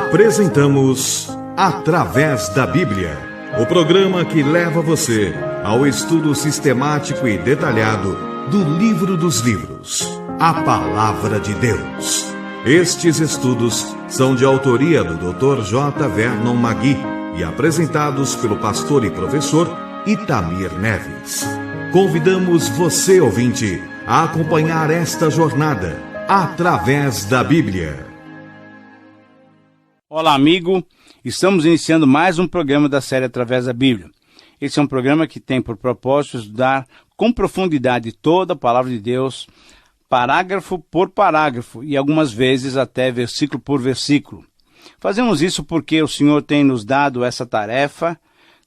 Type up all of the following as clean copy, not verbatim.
Apresentamos Através da Bíblia, o programa que leva você ao estudo sistemático e detalhado do livro dos livros, a Palavra de Deus. Estes estudos são de autoria do Dr. J. Vernon Magui e apresentados pelo pastor e professor Itamir Neves. Convidamos você, ouvinte, a acompanhar esta jornada através da Bíblia. Olá, amigo. Estamos iniciando mais um programa da série Através da Bíblia. Esse é um programa que tem por propósito estudar com profundidade toda a Palavra de Deus, parágrafo por parágrafo e algumas vezes até versículo por versículo. Fazemos isso porque o Senhor tem nos dado essa tarefa,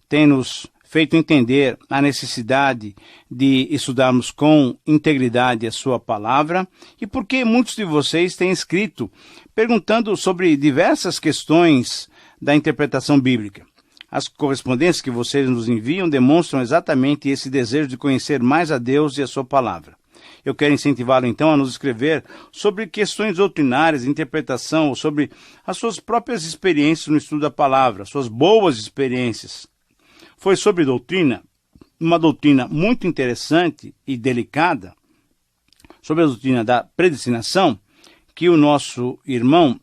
tem nos feito entender a necessidade de estudarmos com integridade a sua palavra e porque muitos de vocês têm escrito perguntando sobre diversas questões da interpretação bíblica. As correspondências que vocês nos enviam demonstram exatamente esse desejo de conhecer mais a Deus e a sua palavra. Eu quero incentivá-lo então a nos escrever sobre questões doutrinárias, interpretação, ou sobre as suas próprias experiências no estudo da palavra, suas boas experiências. Foi sobre doutrina, uma doutrina muito interessante e delicada, sobre a doutrina da predestinação, que o nosso irmão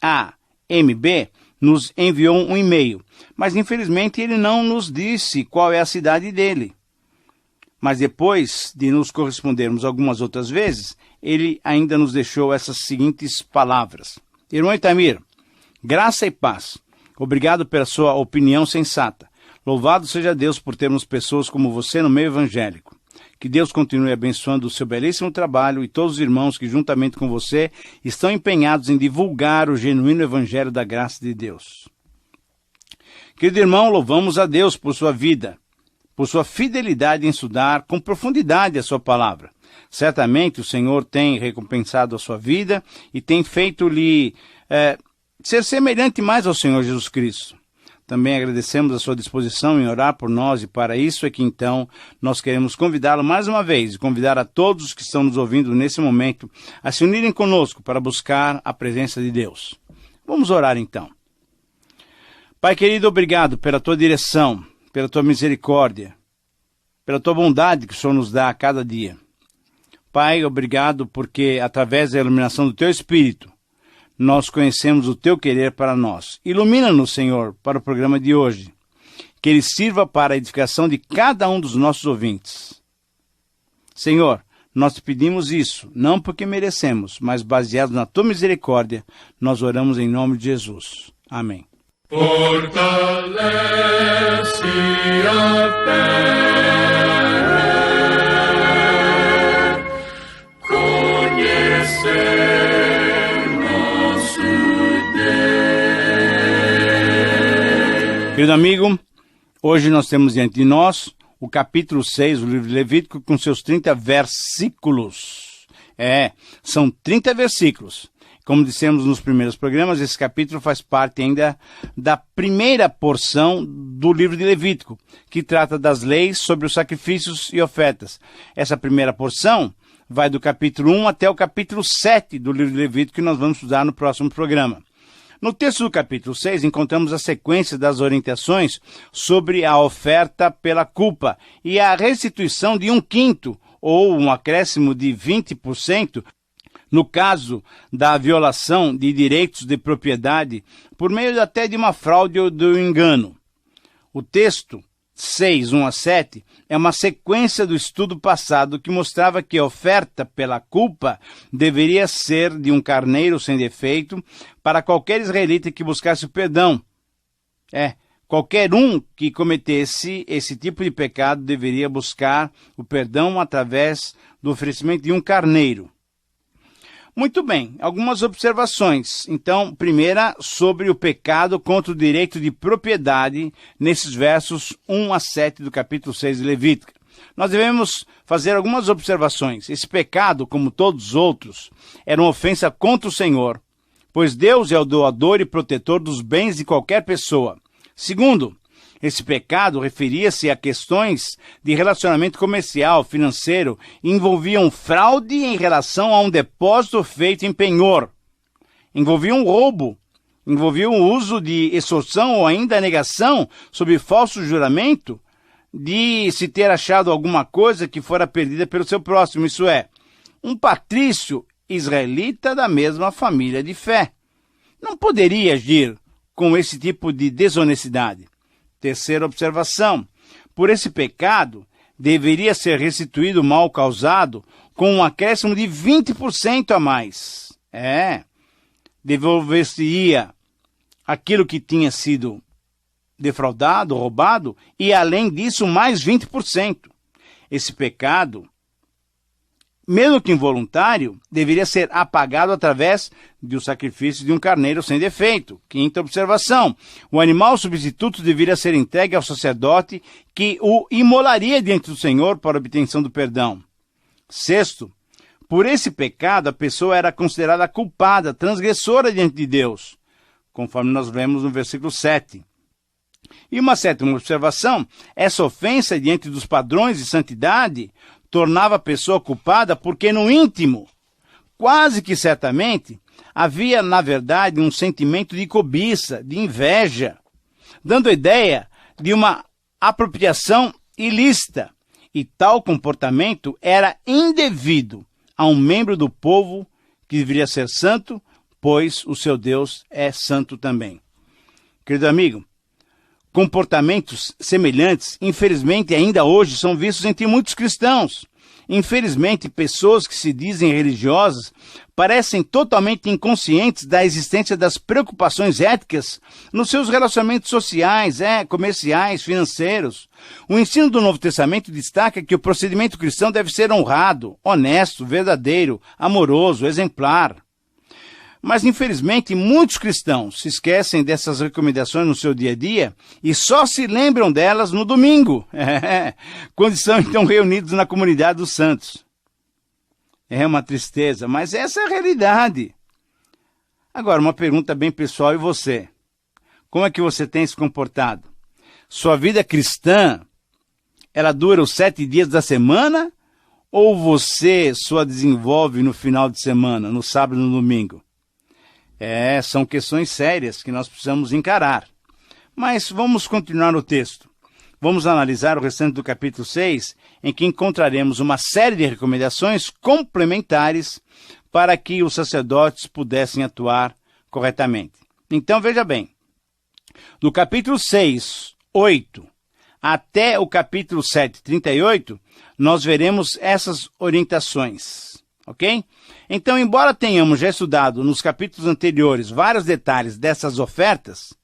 FAMB nos enviou um e-mail. Mas, infelizmente, ele não nos disse qual é a cidade dele. Mas depois de nos correspondermos algumas outras vezes, ele ainda nos deixou essas seguintes palavras. Irmão Itamir, graça e paz. Obrigado pela sua opinião sensata. Louvado seja Deus por termos pessoas como você no meio evangélico. Que Deus continue abençoando o seu belíssimo trabalho e todos os irmãos que, juntamente com você, estão empenhados em divulgar o genuíno evangelho da graça de Deus. Querido irmão, louvamos a Deus por sua vida, por sua fidelidade em estudar com profundidade a sua palavra. Certamente o Senhor tem recompensado a sua vida e tem feito-lhe ser semelhante mais ao Senhor Jesus Cristo. Também agradecemos a sua disposição em orar por nós e para isso é que então nós queremos convidá-lo mais uma vez e convidar a todos os que estão nos ouvindo nesse momento a se unirem conosco para buscar a presença de Deus. Vamos orar então. Pai querido, obrigado pela tua direção, pela tua misericórdia, pela tua bondade que o Senhor nos dá a cada dia. Pai, obrigado porque através da iluminação do teu Espírito, nós conhecemos o teu querer para nós. Ilumina-nos, Senhor, para o programa de hoje. Que ele sirva para a edificação de cada um dos nossos ouvintes. Senhor, nós te pedimos isso, não porque merecemos, mas baseados na tua misericórdia, nós oramos em nome de Jesus. Amém. Fortalece a fé, conhecer. Querido amigo, hoje nós temos diante de nós o capítulo 6 do livro de Levítico com seus 30 versículos. São 30 versículos. Como dissemos nos primeiros programas, esse capítulo faz parte ainda da primeira porção do livro de Levítico, que trata das leis sobre os sacrifícios e ofertas. Essa primeira porção vai do capítulo 1 até o capítulo 7 do livro de Levítico, que nós vamos estudar no próximo programa. No texto do capítulo 6, encontramos a sequência das orientações sobre a oferta pela culpa e a restituição de 1/5 ou um acréscimo de 20% no caso da violação de direitos de propriedade por meio até de uma fraude ou do engano. O texto 6, 1 a 7, é uma sequência do estudo passado que mostrava que a oferta pela culpa deveria ser de um carneiro sem defeito para qualquer israelita que buscasse o perdão. Qualquer um que cometesse esse tipo de pecado deveria buscar o perdão através do oferecimento de um carneiro. Muito bem, algumas observações. Então, primeira, sobre o pecado contra o direito de propriedade, nesses versos 1 a 7 do capítulo 6 de Levítico. Nós devemos fazer algumas observações. Esse pecado, como todos os outros, era uma ofensa contra o Senhor, pois Deus é o doador e protetor dos bens de qualquer pessoa. Segundo, esse pecado referia-se a questões de relacionamento comercial, financeiro, e envolviam fraude em relação a um depósito feito em penhor. Envolvia um roubo Envolvia o uso de extorsão ou ainda a negação sob falso juramento de se ter achado alguma coisa que fora perdida pelo seu próximo, isso é, um patrício israelita da mesma família de fé. Não poderia agir com esse tipo de desonestidade. Terceira observação, por esse pecado, deveria ser restituído o mal causado com um acréscimo de 20% a mais. Devolver-se-ia aquilo que tinha sido defraudado, roubado, e além disso, mais 20%. Esse pecado, mesmo que involuntário, deveria ser apagado através do sacrifício de um carneiro sem defeito. Quinta observação, o animal substituto deveria ser entregue ao sacerdote que o imolaria diante do Senhor para a obtenção do perdão. Sexto, por esse pecado a pessoa era considerada culpada, transgressora diante de Deus, conforme nós vemos no versículo 7. E uma sétima observação, essa ofensa diante dos padrões de santidade tornava a pessoa culpada porque no íntimo, quase que certamente, havia na verdade um sentimento de cobiça, de inveja, dando a ideia de uma apropriação ilícita, e tal comportamento era indevido a um membro do povo que deveria ser santo, pois o seu Deus é santo também. Querido amigo, comportamentos semelhantes, infelizmente, ainda hoje são vistos entre muitos cristãos. Infelizmente, pessoas que se dizem religiosas parecem totalmente inconscientes da existência das preocupações éticas nos seus relacionamentos sociais, comerciais, financeiros. O ensino do Novo Testamento destaca que o procedimento cristão deve ser honrado, honesto, verdadeiro, amoroso, exemplar. Mas, infelizmente, muitos cristãos se esquecem dessas recomendações no seu dia a dia e só se lembram delas no domingo, quando estão então reunidos na comunidade dos santos. É uma tristeza, mas essa é a realidade. Agora, uma pergunta bem pessoal, e você? Como é que você tem se comportado? Sua vida cristã, ela dura os 7 dias da semana ou você só desenvolve no final de semana, no sábado e no domingo? São questões sérias que nós precisamos encarar. Mas vamos continuar no texto. Vamos analisar o restante do capítulo 6, em que encontraremos uma série de recomendações complementares para que os sacerdotes pudessem atuar corretamente. Então, veja bem, do capítulo 6, 8, até o capítulo 7, 38, nós veremos essas orientações, ok? Então, embora tenhamos já estudado nos capítulos anteriores vários detalhes dessas ofertas,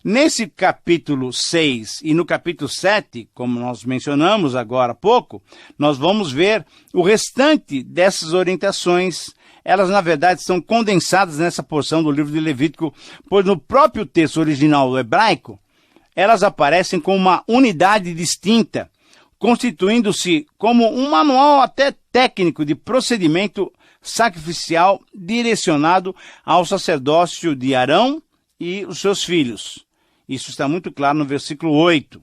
nesse capítulo 6 e no capítulo 7, como nós mencionamos agora há pouco, nós vamos ver o restante dessas orientações. Elas, na verdade, são condensadas nessa porção do livro de Levítico, pois no próprio texto original hebraico, elas aparecem como uma unidade distinta, constituindo-se como um manual até técnico de procedimento sacrificial direcionado ao sacerdócio de Arão e os seus filhos. Isso está muito claro no versículo 8.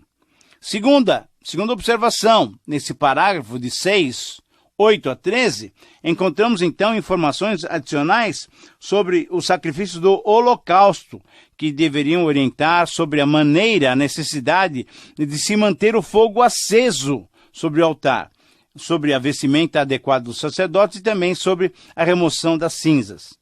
Segunda observação, nesse parágrafo de 6, 8 a 13, encontramos então informações adicionais sobre o sacrifício do holocausto, que deveriam orientar sobre a maneira, a necessidade de se manter o fogo aceso sobre o altar, sobre a vestimenta adequada dos sacerdotes e também sobre a remoção das cinzas.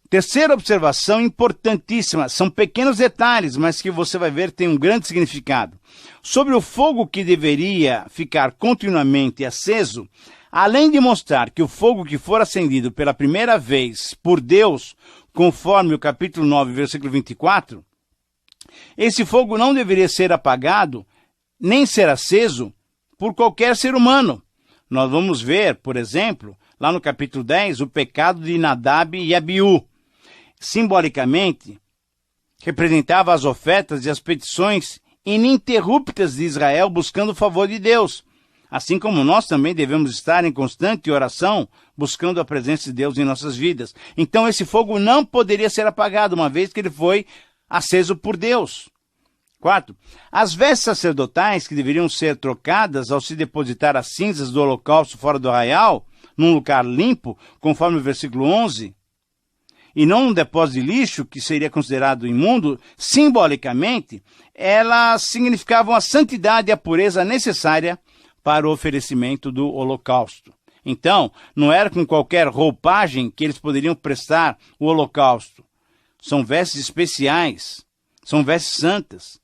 Terceira observação importantíssima, são pequenos detalhes, mas que você vai ver tem um grande significado. Sobre o fogo que deveria ficar continuamente aceso, além de mostrar que o fogo que for acendido pela primeira vez por Deus, conforme o capítulo 9, versículo 24, esse fogo não deveria ser apagado, nem ser aceso, por qualquer ser humano. Nós vamos ver, por exemplo, lá no capítulo 10, o pecado de Nadab e Abiú. Simbolicamente, representava as ofertas e as petições ininterruptas de Israel buscando o favor de Deus, assim como nós também devemos estar em constante oração buscando a presença de Deus em nossas vidas. Então esse fogo não poderia ser apagado, uma vez que ele foi aceso por Deus. 4. As vestes sacerdotais que deveriam ser trocadas ao se depositar as cinzas do holocausto fora do arraial, num lugar limpo, conforme o versículo 11, e não num depósito de lixo, que seria considerado imundo, simbolicamente, elas significavam a santidade e a pureza necessária para o oferecimento do holocausto. Então, não era com qualquer roupagem que eles poderiam prestar o holocausto. São vestes especiais, são vestes santas.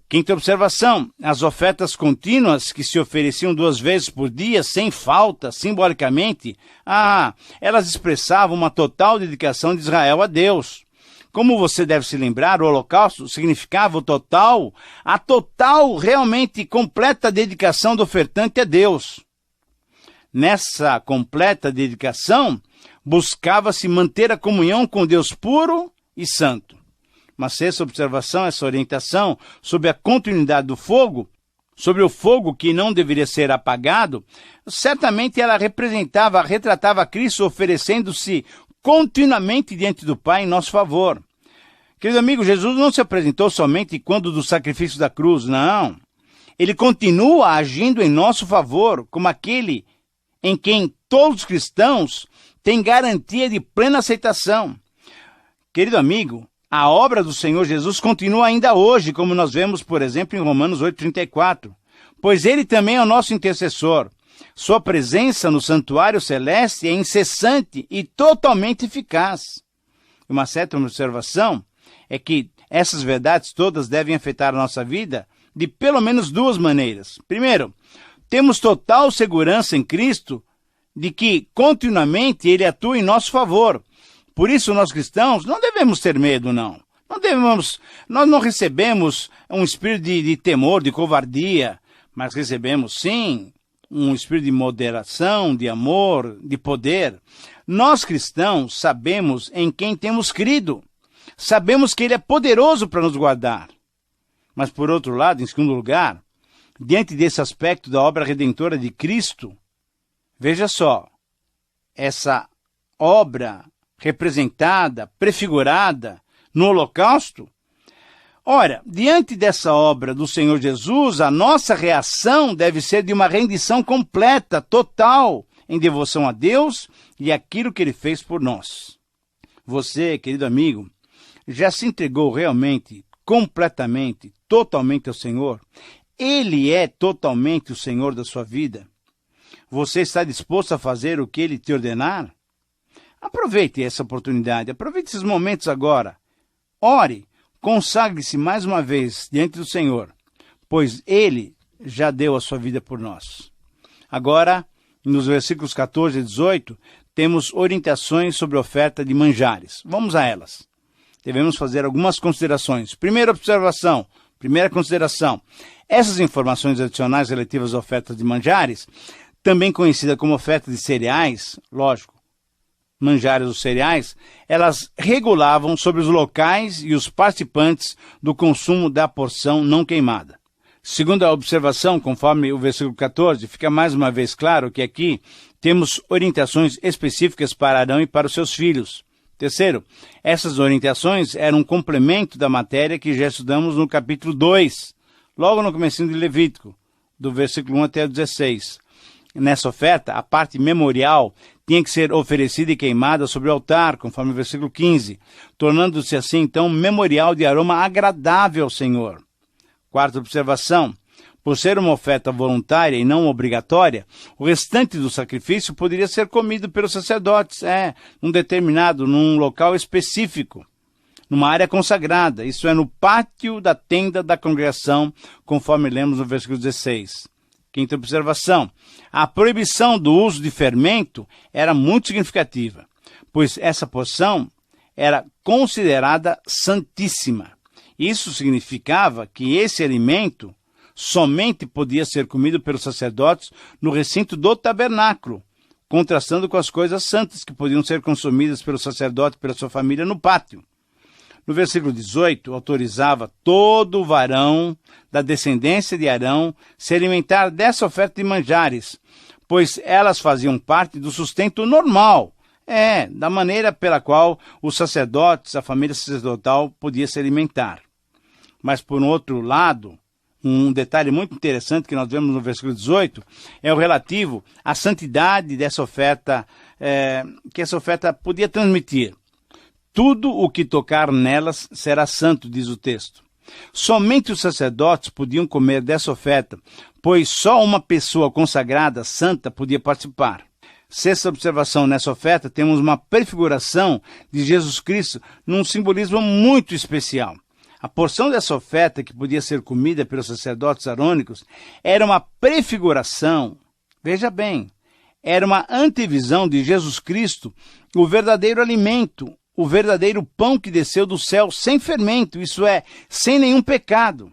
Quinta observação, as ofertas contínuas que se ofereciam 2 vezes por dia, sem falta, simbolicamente, elas expressavam uma total dedicação de Israel a Deus. Como você deve se lembrar, o holocausto significava a total, realmente completa dedicação do ofertante a Deus. Nessa completa dedicação, buscava-se manter a comunhão com Deus puro e santo. Uma sexta observação, essa orientação sobre a continuidade do fogo, sobre o fogo que não deveria ser apagado, certamente ela retratava Cristo oferecendo-se continuamente diante do Pai em nosso favor. Querido amigo, Jesus não se apresentou somente quando do sacrifício da cruz, não. Ele continua agindo em nosso favor, como aquele em quem todos os cristãos têm garantia de plena aceitação. Querido amigo, a obra do Senhor Jesus continua ainda hoje, como nós vemos, por exemplo, em Romanos 8,34. Pois ele também é o nosso intercessor. Sua presença no santuário celeste é incessante e totalmente eficaz. Uma certa observação é que essas verdades todas devem afetar a nossa vida de pelo menos 2 maneiras. Primeiro, temos total segurança em Cristo de que continuamente ele atua em nosso favor. Por isso, nós cristãos não devemos ter medo, não. Nós não recebemos um espírito de temor, de covardia, mas recebemos, sim, um espírito de moderação, de amor, de poder. Nós cristãos sabemos em quem temos crido. Sabemos que ele é poderoso para nos guardar. Mas, por outro lado, em segundo lugar, diante desse aspecto da obra redentora de Cristo, veja só, essa obra representada, prefigurada no holocausto. Ora, diante dessa obra do Senhor Jesus, a nossa reação deve ser de uma rendição completa, total, em devoção a Deus e aquilo que ele fez por nós. Você, querido amigo, já se entregou realmente, completamente, totalmente ao Senhor? Ele é totalmente o Senhor da sua vida? Você está disposto a fazer o que ele te ordenar? Aproveite essa oportunidade, aproveite esses momentos agora. Ore, consagre-se mais uma vez diante do Senhor, pois ele já deu a sua vida por nós. Agora, nos versículos 14 e 18, temos orientações sobre a oferta de manjares. Vamos a elas. Devemos fazer algumas considerações. Primeira consideração. Essas informações adicionais relativas à oferta de manjares, também conhecida como oferta de cereais, lógico, manjares ou cereais, elas regulavam sobre os locais e os participantes do consumo da porção não queimada. Segundo a observação, conforme o versículo 14, fica mais uma vez claro que aqui temos orientações específicas para Arão e para os seus filhos. Terceiro, essas orientações eram um complemento da matéria que já estudamos no capítulo 2, logo no comecinho de Levítico, do versículo 1 até o 16. Nessa oferta, a parte memorial tinha que ser oferecida e queimada sobre o altar, conforme o versículo 15, tornando-se assim, então, memorial de aroma agradável ao Senhor. Quarta observação, por ser uma oferta voluntária e não obrigatória, o restante do sacrifício poderia ser comido pelos sacerdotes, num local específico, numa área consagrada, isso é, no pátio da tenda da congregação, conforme lemos no versículo 16. Quinta observação, a proibição do uso de fermento era muito significativa, pois essa porção era considerada santíssima. Isso significava que esse alimento somente podia ser comido pelos sacerdotes no recinto do tabernáculo, contrastando com as coisas santas que podiam ser consumidas pelo sacerdote e pela sua família no pátio. No versículo 18, autorizava todo o varão da descendência de Arão se alimentar dessa oferta de manjares, pois elas faziam parte do sustento normal, da maneira pela qual os sacerdotes, a família sacerdotal, podia se alimentar. Mas, por um outro lado, um detalhe muito interessante que nós vemos no versículo 18 é o relativo à santidade dessa oferta, que essa oferta podia transmitir. tudo o que tocar nelas será santo, diz o texto. Somente os sacerdotes podiam comer dessa oferta, pois só uma pessoa consagrada, santa, podia participar. Sexta observação: nessa oferta temos uma prefiguração de Jesus Cristo num simbolismo muito especial. A porção dessa oferta, que podia ser comida pelos sacerdotes arônicos, era uma prefiguração, veja bem, era uma antevisão de Jesus Cristo, o verdadeiro alimento, o verdadeiro pão que desceu do céu sem fermento, isso é, sem nenhum pecado.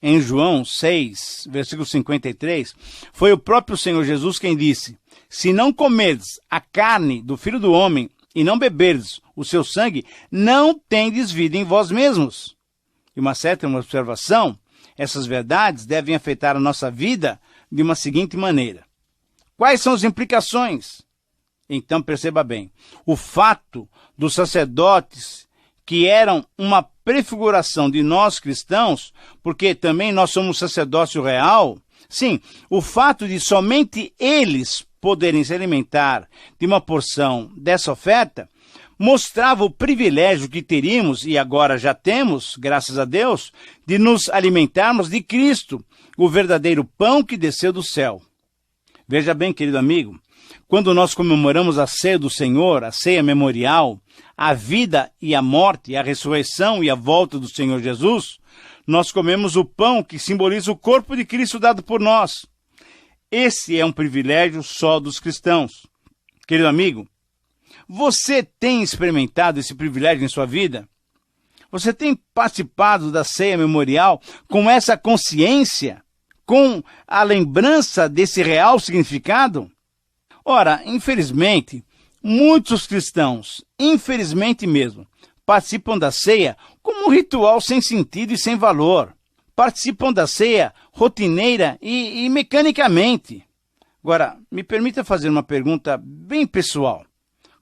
Em João 6, versículo 53, foi o próprio Senhor Jesus quem disse: se não comerdes a carne do Filho do Homem e não beberdes o seu sangue, não tendes vida em vós mesmos. E uma sétima observação: essas verdades devem afetar a nossa vida de uma seguinte maneira. Quais são as implicações? Então perceba bem, o fato dos sacerdotes, que eram uma prefiguração de nós cristãos, porque também nós somos sacerdócio real, sim, o fato de somente eles poderem se alimentar de uma porção dessa oferta, mostrava o privilégio que teríamos, e agora já temos, graças a Deus, de nos alimentarmos de Cristo, o verdadeiro pão que desceu do céu. Veja bem, querido amigo, quando nós comemoramos a ceia do Senhor, a ceia memorial, a vida e a morte, a ressurreição e a volta do Senhor Jesus, nós comemos o pão que simboliza o corpo de Cristo dado por nós. Esse é um privilégio só dos cristãos. Querido amigo, você tem experimentado esse privilégio em sua vida? Você tem participado da ceia memorial com essa consciência, com a lembrança desse real significado? Ora, infelizmente, muitos cristãos, infelizmente mesmo, participam da ceia como um ritual sem sentido e sem valor. Participam da ceia rotineira e mecanicamente. Agora, me permita fazer uma pergunta bem pessoal.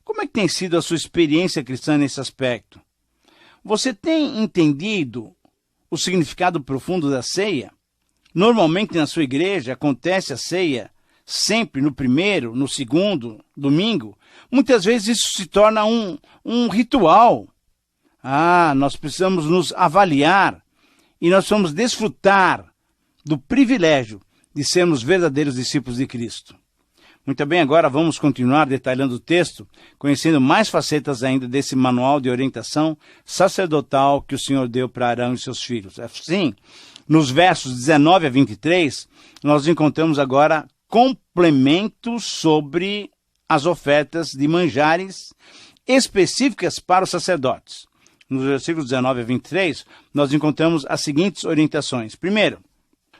Como é que tem sido a sua experiência cristã nesse aspecto? Você tem entendido o significado profundo da ceia? Normalmente na sua igreja acontece a ceia sempre no primeiro, no segundo domingo. Muitas vezes isso se torna um ritual. Nós precisamos nos avaliar e nós vamos desfrutar do privilégio de sermos verdadeiros discípulos de Cristo. Muito bem, agora vamos continuar detalhando o texto, conhecendo mais facetas ainda desse manual de orientação sacerdotal que o Senhor deu para Arão e seus filhos. Assim, nos versos 19 a 23, nós encontramos agora complementos sobre as ofertas de manjares específicas para os sacerdotes. Nos versículos 19 a 23, nós encontramos as seguintes orientações. Primeiro,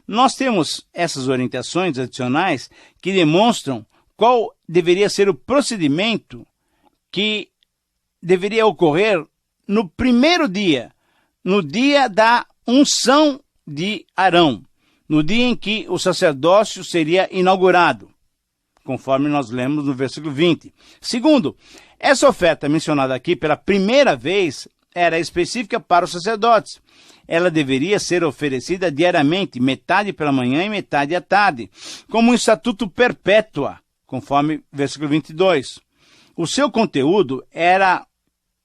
nós temos essas orientações adicionais que demonstram qual deveria ser o procedimento que deveria ocorrer no primeiro dia, no dia da unção de Arão, no dia em que o sacerdócio seria inaugurado, conforme nós lemos no versículo 20. Segundo, essa oferta mencionada aqui pela primeira vez era específica para os sacerdotes. Ela deveria ser oferecida diariamente, metade pela manhã e metade à tarde, como um estatuto perpétua, conforme versículo 22. O seu conteúdo era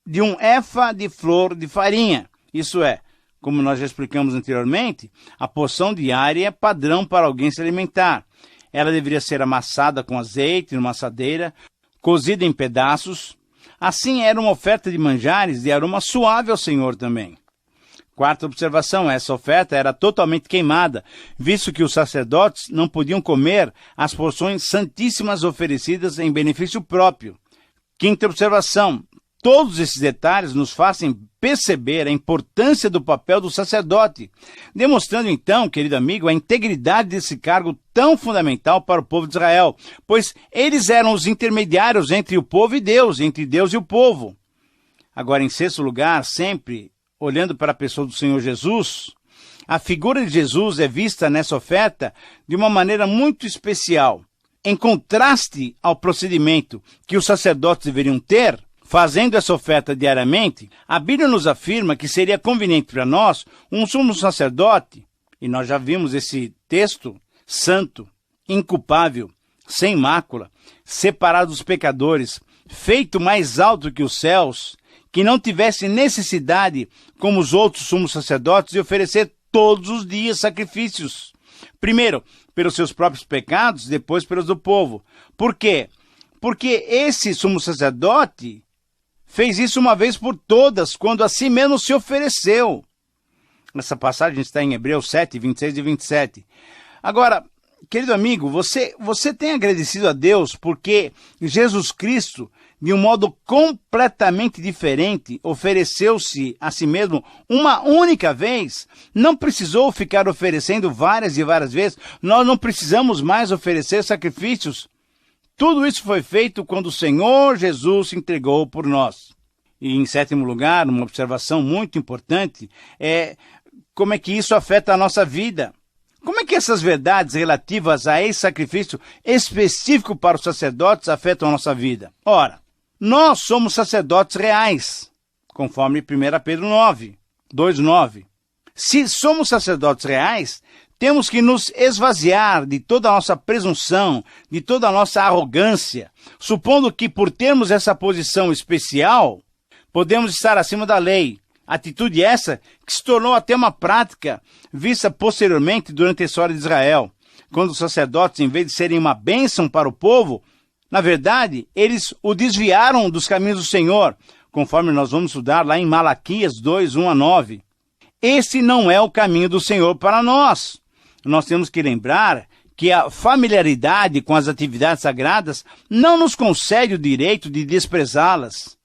de um éfa de flor de farinha, isso é, como nós já explicamos anteriormente, a porção diária padrão para alguém se alimentar. Ela deveria ser amassada com azeite numa assadeira, cozida em pedaços. Assim, era uma oferta de manjares de aroma suave ao Senhor também. Quarta observação, essa oferta era totalmente queimada, visto que os sacerdotes não podiam comer as porções santíssimas oferecidas em benefício próprio. Quinta observação, todos esses detalhes nos fazem perceber a importância do papel do sacerdote, demonstrando então, querido amigo, a integridade desse cargo tão fundamental para o povo de Israel, pois eles eram os intermediários entre o povo e Deus, entre Deus e o povo. Agora, em sexto lugar, sempre olhando para a pessoa do Senhor Jesus, a figura de Jesus é vista nessa oferta de uma maneira muito especial. Em contraste ao procedimento que os sacerdotes deveriam ter, fazendo essa oferta diariamente, a Bíblia nos afirma que seria conveniente para nós um sumo sacerdote, e nós já vimos esse texto, santo, inculpável, sem mácula, separado dos pecadores, feito mais alto que os céus, que não tivesse necessidade, como os outros sumos sacerdotes, de oferecer todos os dias sacrifícios. Primeiro, pelos seus próprios pecados, depois pelos do povo. Por quê? Porque esse sumo sacerdote fez isso uma vez por todas, quando a si mesmo se ofereceu. Essa passagem está em Hebreus 7, 26 e 27. Agora, querido amigo, você tem agradecido a Deus porque Jesus Cristo, de um modo completamente diferente, ofereceu-se a si mesmo uma única vez, não precisou ficar oferecendo várias e várias vezes, nós não precisamos mais oferecer sacrifícios. Tudo isso foi feito quando o Senhor Jesus se entregou por nós. E em sétimo lugar, uma observação muito importante é como é que isso afeta a nossa vida. Como é que essas verdades relativas a esse sacrifício específico para os sacerdotes afetam a nossa vida? Ora, nós somos sacerdotes reais, conforme 1 Pedro 9, 2:9. Se somos sacerdotes reais, temos que nos esvaziar de toda a nossa presunção, de toda a nossa arrogância, supondo que por termos essa posição especial, podemos estar acima da lei. Atitude essa que se tornou até uma prática vista posteriormente durante a história de Israel, quando os sacerdotes, em vez de serem uma bênção para o povo, na verdade, eles o desviaram dos caminhos do Senhor, conforme nós vamos estudar lá em Malaquias 2, 1-9. Esse não é o caminho do Senhor para nós. Nós temos que lembrar que a familiaridade com as atividades sagradas não nos concede o direito de desprezá-las,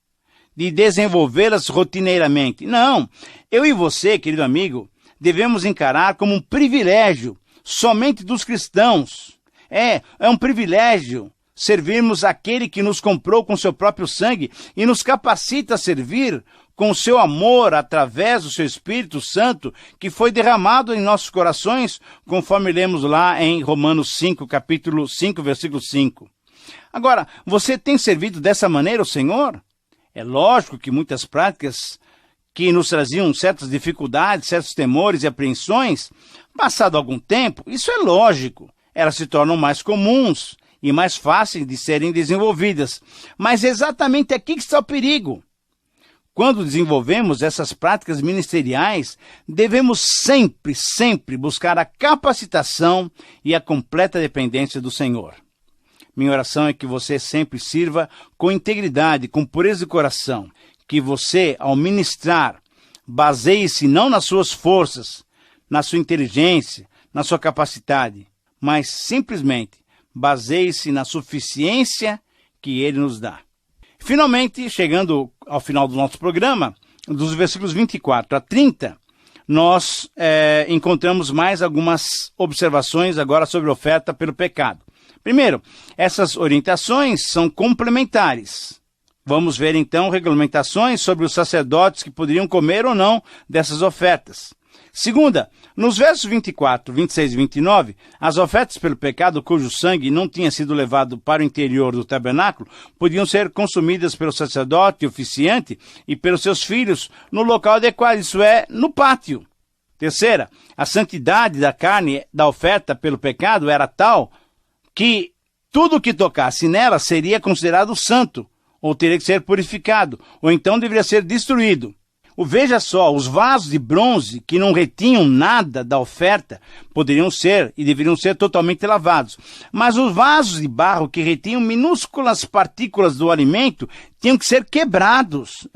de desenvolvê-las rotineiramente. Não, eu e você, querido amigo, devemos encarar como um privilégio somente dos cristãos. É um privilégio servirmos aquele que nos comprou com seu próprio sangue e nos capacita a servir com o seu amor através do seu Espírito Santo que foi derramado em nossos corações, conforme lemos lá em Romanos 5, capítulo 5, versículo 5. Agora, você tem servido dessa maneira o Senhor? É lógico que muitas práticas que nos traziam certas dificuldades, certos temores e apreensões, passado algum tempo, isso é lógico, elas se tornam mais comuns e mais fáceis de serem desenvolvidas. Mas é exatamente aqui que está o perigo. Quando desenvolvemos essas práticas ministeriais, devemos sempre buscar a capacitação e a completa dependência do Senhor. Minha oração é que você sempre sirva com integridade, com pureza de coração. Que você, ao ministrar, baseie-se não nas suas forças, na sua inteligência, na sua capacidade, mas simplesmente baseie-se na suficiência que Ele nos dá. Finalmente, chegando ao final do nosso programa, dos versículos 24 a 30, nós encontramos mais algumas observações agora sobre a oferta pelo pecado. Primeiro, essas orientações são complementares. Vamos ver então regulamentações sobre os sacerdotes que poderiam comer ou não dessas ofertas. Segunda, nos versos 24, 26 e 29, as ofertas pelo pecado cujo sangue não tinha sido levado para o interior do tabernáculo podiam ser consumidas pelo sacerdote oficiante e pelos seus filhos no local adequado, isso é, no pátio. Terceira, a santidade da carne da oferta pelo pecado era tal que tudo que tocasse nela seria considerado santo, ou teria que ser purificado, ou então deveria ser destruído. Veja só, os vasos de bronze que não retinham nada da oferta poderiam ser e deveriam ser totalmente lavados. Mas os vasos de barro que retinham minúsculas partículas do alimento tinham que ser quebrados.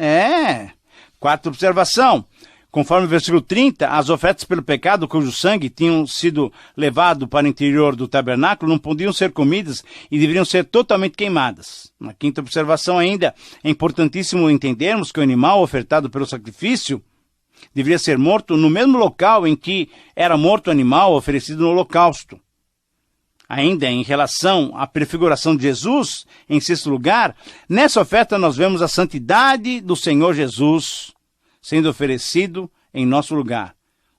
Quarta observação. Conforme o versículo 30, as ofertas pelo pecado cujo sangue tinham sido levado para o interior do tabernáculo não podiam ser comidas e deveriam ser totalmente queimadas. Na quinta observação ainda, é importantíssimo entendermos que o animal ofertado pelo sacrifício deveria ser morto no mesmo local em que era morto o animal oferecido no holocausto. Ainda em relação à prefiguração de Jesus, em sexto lugar, nessa oferta nós vemos a santidade do Senhor Jesus sendo oferecido em nosso lugar.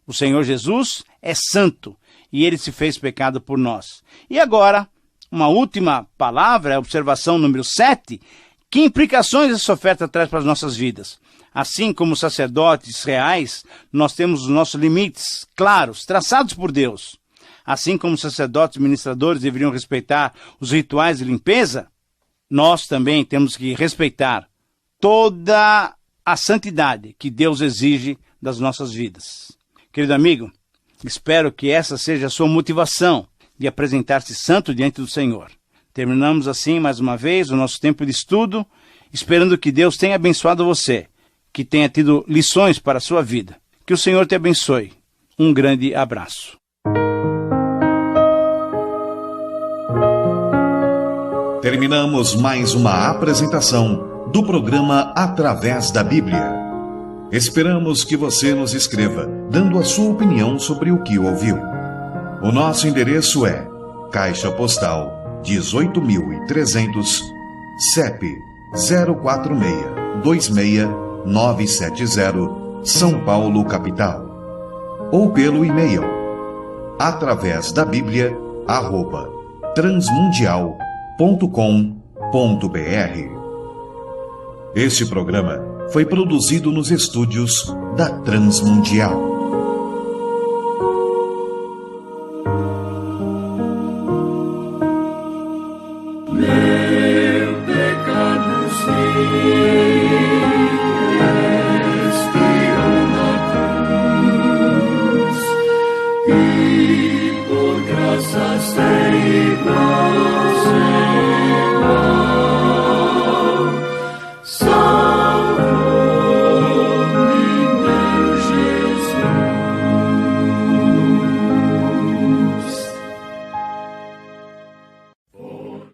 O Senhor Jesus é santo e Ele se fez pecado por nós. E agora, uma última palavra, a observação número 7, que implicações essa oferta traz para as nossas vidas? Assim como sacerdotes reais, nós temos os nossos limites claros, traçados por Deus. Assim como sacerdotes e ministradores deveriam respeitar os rituais de limpeza, nós também temos que respeitar toda a santidade que Deus exige das nossas vidas. Querido amigo, espero que essa seja a sua motivação de apresentar-se santo diante do Senhor. Terminamos assim mais uma vez o nosso tempo de estudo, esperando que Deus tenha abençoado você, que tenha tido lições para a sua vida. Que o Senhor te abençoe. Um grande abraço. Terminamos mais uma apresentação do programa Através da Bíblia. Esperamos que você nos escreva, dando a sua opinião sobre o que ouviu. O nosso endereço é Caixa Postal 18.300, CEP 046-26970, São Paulo, capital. Ou pelo e-mail atravesdabiblia@transmundial.com.br. Este programa foi produzido nos estúdios da Transmundial.